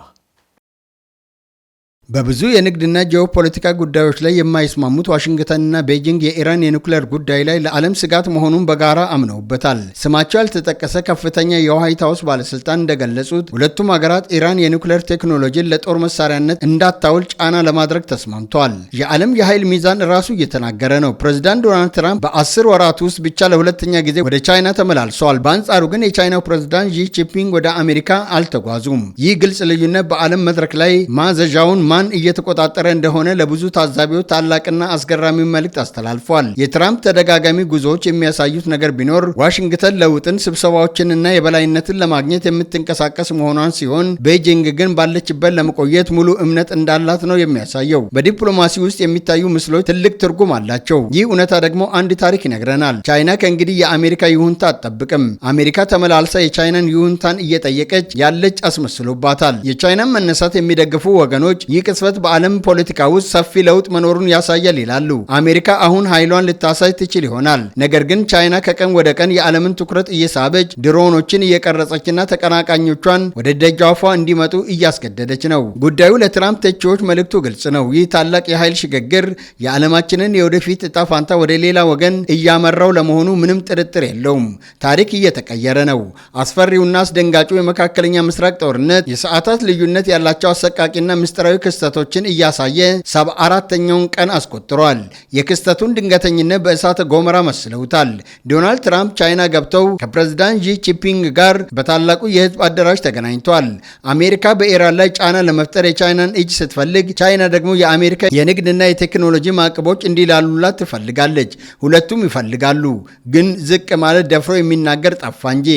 በብዙ የንግድና ጂኦፖለቲካ ጉዳዮች ላይ የማይስማሙት ዋሽንግተንና ቤጂንግ የኢራን የኒውክሌር ጉዳይ ላይ ለዓለም ስጋት መሆኑን በጋራ አምነውበታል። ስማቸው ያልተጠቀሰ ከፍተኛ የዋይት ሃውስ ባለስልጣን እንደገለጹት ሁለቱም ሀገራት ኢራን የኒውክሌር ቴክኖሎጂን ለጦር መሳሪያነት እንዳታውል ጫና ለማድረግ ተስማምተዋል። የዓለም የኃይል ሚዛን ራሱ እየተናገረ ነው። ፕሬዝዳንት ዶናልድ ትራምፕ በ10 ወራት ውስጥ ብቻ ለሁለተኛ ጊዜ ወደ ቻይና ተመላልሰዋል። በአንጻሩ ግን የቻይናው ፕሬዝዳንት ዢ ጂንፒንግ ወደ አሜሪካ አልተጓዙም። ይህ ግልጽ ልዩነት በዓለም መድረክ ላይ ማዘዣውን ማን እየተቆጣጠረ እንደሆነ ለብዙ ታዛቢዎች ታላቅና አስገራሚ መልእክት አስተላልፏል። የትራምፕ ተደጋጋሚ ጉዞዎች የሚያሳዩት ነገር ቢኖር ዋሽንግተን ለውጥን፣ ስብሰባዎችንና የበላይነትን ለማግኘት የምትንቀሳቀስ መሆኗን ሲሆን ቤጂንግ ግን ባለችበት ለመቆየት ሙሉ እምነት እንዳላት ነው የሚያሳየው። በዲፕሎማሲ ውስጥ የሚታዩ ምስሎች ትልቅ ትርጉም አላቸው። ይህ እውነታ ደግሞ አንድ ታሪክ ይነግረናል። ቻይና ከእንግዲህ የአሜሪካ ይሁንታ አትጠብቅም። አሜሪካ ተመላልሳ የቻይናን ይሁንታን እየጠየቀች ያለች አስመስሎባታል። የቻይናን መነሳት የሚደግፉ ወገኖች ይህ ቅጽበት በዓለም ፖለቲካ ውስጥ ሰፊ ለውጥ መኖሩን ያሳያል ይላሉ። አሜሪካ አሁን ኃይሏን ልታሳይ ትችል ይሆናል። ነገር ግን ቻይና ከቀን ወደ ቀን የዓለምን ትኩረት እየሳበች ድሮኖችን እየቀረጸችና ተቀናቃኞቿን ወደ ደጃፏ እንዲመጡ እያስገደደች ነው። ጉዳዩ ለትራምፕ ተቺዎች መልእክቱ ግልጽ ነው። ይህ ታላቅ የኃይል ሽግግር የዓለማችንን የወደፊት እጣ ፋንታ ወደ ሌላ ወገን እያመራው ለመሆኑ ምንም ጥርጥር የለውም። ታሪክ እየተቀየረ ነው። አስፈሪውና አስደንጋጩ የመካከለኛ ምስራቅ ጦርነት የሰዓታት ልዩነት ያላቸው አሰቃቂና ምስጢራዊ ክስተቶችን እያሳየ 74ኛውን ቀን አስቆጥሯል። የክስተቱን ድንገተኝነት በእሳተ ገሞራ መስለውታል። ዶናልድ ትራምፕ ቻይና ገብተው ከፕሬዝዳንት ዢ ጂንፒንግ ጋር በታላቁ የህዝብ አዳራሽ ተገናኝቷል። አሜሪካ በኢራን ላይ ጫና ለመፍጠር የቻይናን እጅ ስትፈልግ፣ ቻይና ደግሞ የአሜሪካ የንግድና የቴክኖሎጂ ማዕቀቦች እንዲላሉላት ትፈልጋለች። ሁለቱም ይፈልጋሉ፣ ግን ዝቅ ማለት ደፍሮ የሚናገር ጠፋ እንጂ።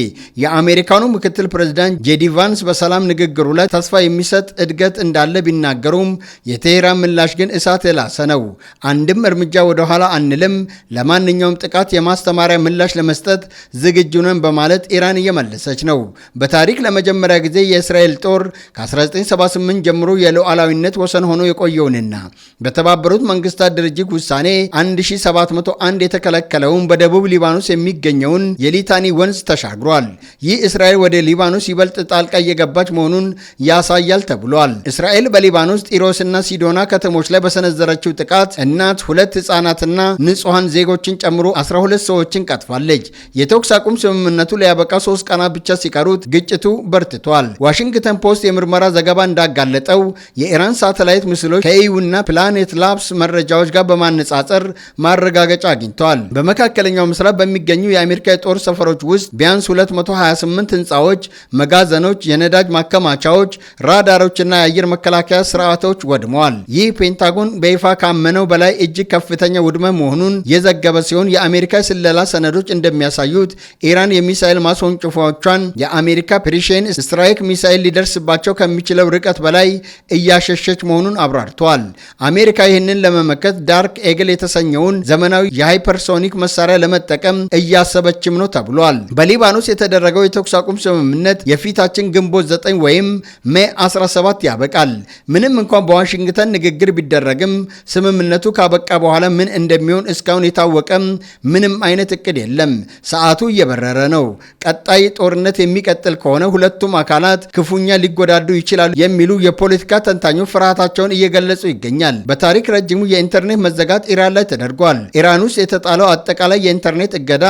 የአሜሪካኑ ምክትል ፕሬዝዳንት ጄዲ ቫንስ በሰላም ንግግሩ ላይ ተስፋ የሚሰጥ እድገት እንዳለ ቢናገሩም የቴህራን ምላሽ ግን እሳት የላሰ ነው። አንድም እርምጃ ወደ ኋላ አንልም፣ ለማንኛውም ጥቃት የማስተማሪያ ምላሽ ለመስጠት ዝግጁ ነን በማለት ኢራን እየመለሰች ነው። በታሪክ ለመጀመሪያ ጊዜ የእስራኤል ጦር ከ1978 ጀምሮ የሉዓላዊነት ወሰን ሆኖ የቆየውንና በተባበሩት መንግስታት ድርጅት ውሳኔ 1701 የተከለከለውን በደቡብ ሊባኖስ የሚገኘውን የሊታኒ ወንዝ ተሻግሯል። ይህ እስራኤል ወደ ሊባኖስ ይበልጥ ጣልቃ እየገባች መሆኑን ያሳያል ተብሏል። እስራኤል በሊባኖስ ጢሮስና ሲዶና ከተሞች ላይ በሰነዘረችው ጥቃት እናት፣ 2 ህጻናትና ንጹሃን ዜጎችን ጨምሮ 12 ሰዎችን ቀጥፋለች። የተኩስ አቁም ስምምነቱ ሊያበቃ 3 ቀናት ብቻ ሲቀሩት ግጭቱ በርትቷል። ዋሽንግተን ፖስት የምርመራ ዘገባ እንዳጋለጠው የኢራን ሳተላይት ምስሎች ከኢዩና ፕላኔት ላብስ መረጃዎች ጋር በማነጻጸር ማረጋገጫ አግኝተዋል። በመካከለኛው ምስራቅ በሚገኙ የአሜሪካ የጦር ሰፈሮች ውስጥ ቢያንስ 228 ህንፃዎች፣ መጋዘኖች፣ የነዳጅ ማከማቻዎች፣ ራዳሮችና የአየር መከላከያ ስርዓቶች ወድመዋል። ይህ ፔንታጎን በይፋ ካመነው በላይ እጅግ ከፍተኛ ውድመት መሆኑን የዘገበ ሲሆን የአሜሪካ ስለላ ሰነዶች እንደሚያሳዩት ኢራን የሚሳኤል ማስወንጨፊያዎቿን የአሜሪካ ፕሪሽን ስትራይክ ሚሳኤል ሊደርስባቸው ከሚችለው ርቀት በላይ እያሸሸች መሆኑን አብራርተዋል። አሜሪካ ይህንን ለመመከት ዳርክ ኤግል የተሰኘውን ዘመናዊ የሃይፐርሶኒክ መሳሪያ ለመጠቀም እያሰበችም ነው ተብሏል። በሊባኖስ የተደረገው የተኩስ አቁም ስምምነት የፊታችን ግንቦት 9 ወይም ሜይ 17 ያበቃል። ምንም እንኳን በዋሽንግተን ንግግር ቢደረግም ስምምነቱ ካበቃ በኋላ ምን እንደሚሆን እስካሁን የታወቀም ምንም አይነት እቅድ የለም። ሰዓቱ እየበረረ ነው። ቀጣይ ጦርነት የሚቀጥል ከሆነ ሁለቱም አካላት ክፉኛ ሊጎዳዱ ይችላሉ የሚሉ የፖለቲካ ተንታኞች ፍርሃታቸውን እየገለጹ ይገኛል። በታሪክ ረጅሙ የኢንተርኔት መዘጋት ኢራን ላይ ተደርጓል። ኢራን ውስጥ የተጣለው አጠቃላይ የኢንተርኔት እገዳ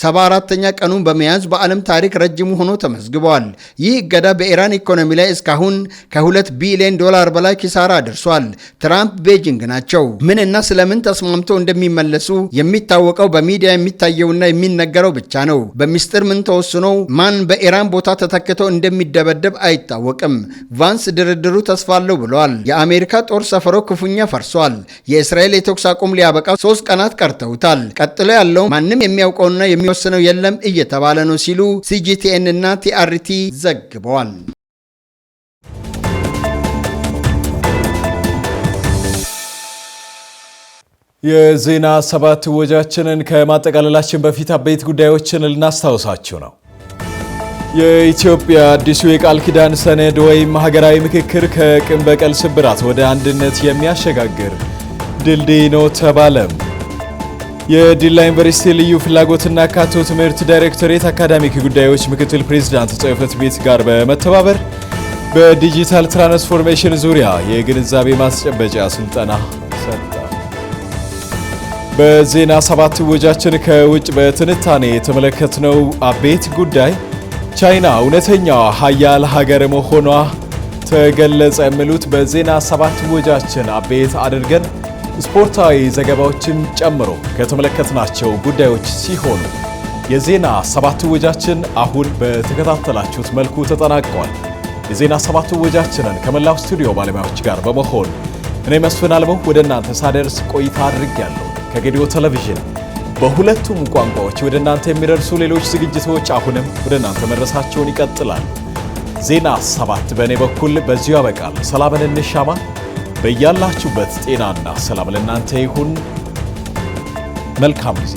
74ኛ ቀኑን በመያዝ በዓለም ታሪክ ረጅሙ ሆኖ ተመዝግቧል። ይህ እገዳ በኢራን ኢኮኖሚ ላይ እስካሁን ከ2 ቢሊዮን ዶላር በላይ ኪሳራ አድርሷል። ትራምፕ ቤጂንግ ናቸው። ምንና ስለምን ተስማምተው እንደሚመለሱ የሚታወቀው በሚዲያ የሚታየውና የሚነገረው ብቻ ነው። በሚስጥር ምን ተወስኖ ማን በኢራን ቦታ ተተክተው እንደሚደበደብ አይታወቅም። ቫንስ ድርድሩ ተስፋ አለው ብለዋል። የአሜሪካ ጦር ሰፈሮ ክፉኛ ፈርሷል። የእስራኤል የተኩስ አቁም ሊያበቃ 3 ቀናት ቀርተውታል። ቀጥሎ ያለው ማንም የሚያውቀውና የሚወስነው የለም እየተባለ ነው ሲሉ ሲጂቲኤን እና ቲአርቲ ዘግበዋል። የዜና 7 ወጃችንን ከማጠቃለላችን በፊት አበይት ጉዳዮችን ልናስታውሳችሁ ነው። የኢትዮጵያ አዲሱ የቃል ኪዳን ሰነድ ወይም ሀገራዊ ምክክር ከቂም በቀል ስብራት ወደ አንድነት የሚያሸጋግር ድልድይ ነው ተባለም። የዲላ ዩኒቨርሲቲ ልዩ ፍላጎትና አካቶ ትምህርት ዳይሬክቶሬት አካዳሚክ ጉዳዮች ምክትል ፕሬዝዳንት ጽሕፈት ቤት ጋር በመተባበር በዲጂታል ትራንስፎርሜሽን ዙሪያ የግንዛቤ ማስጨበጫ ስልጠና ሰጠ። በዜና 7 ወጃችን ከውጭ በትንታኔ የተመለከትነው አቤት ጉዳይ ቻይና እውነተኛዋ ሀያል ሀገር መሆኗ ተገለጸ። የሚሉት በዜና 7 ወጃችን አቤት አድርገን ስፖርታዊ ዘገባዎችን ጨምሮ ከተመለከትናቸው ጉዳዮች ሲሆኑ የዜና 7 ወጃችን አሁን በተከታተላችሁት መልኩ ተጠናቋል። የዜና 7 ወጃችንን ከመላው ስቱዲዮ ባለሙያዎች ጋር በመሆን እኔ መስፍን አልመው ወደ እናንተ ሳደርስ ቆይታ አድርጌያለሁ። ከጌዲዮ ቴሌቪዥን በሁለቱም ቋንቋዎች ወደ እናንተ የሚደርሱ ሌሎች ዝግጅቶች አሁንም ወደ እናንተ መድረሳቸውን ይቀጥላል። ዜና 7 በእኔ በኩል በዚሁ ያበቃል። ሰላምን እንሻማ። በያላችሁበት ጤናና ሰላም ለእናንተ ይሁን። መልካም ጊዜ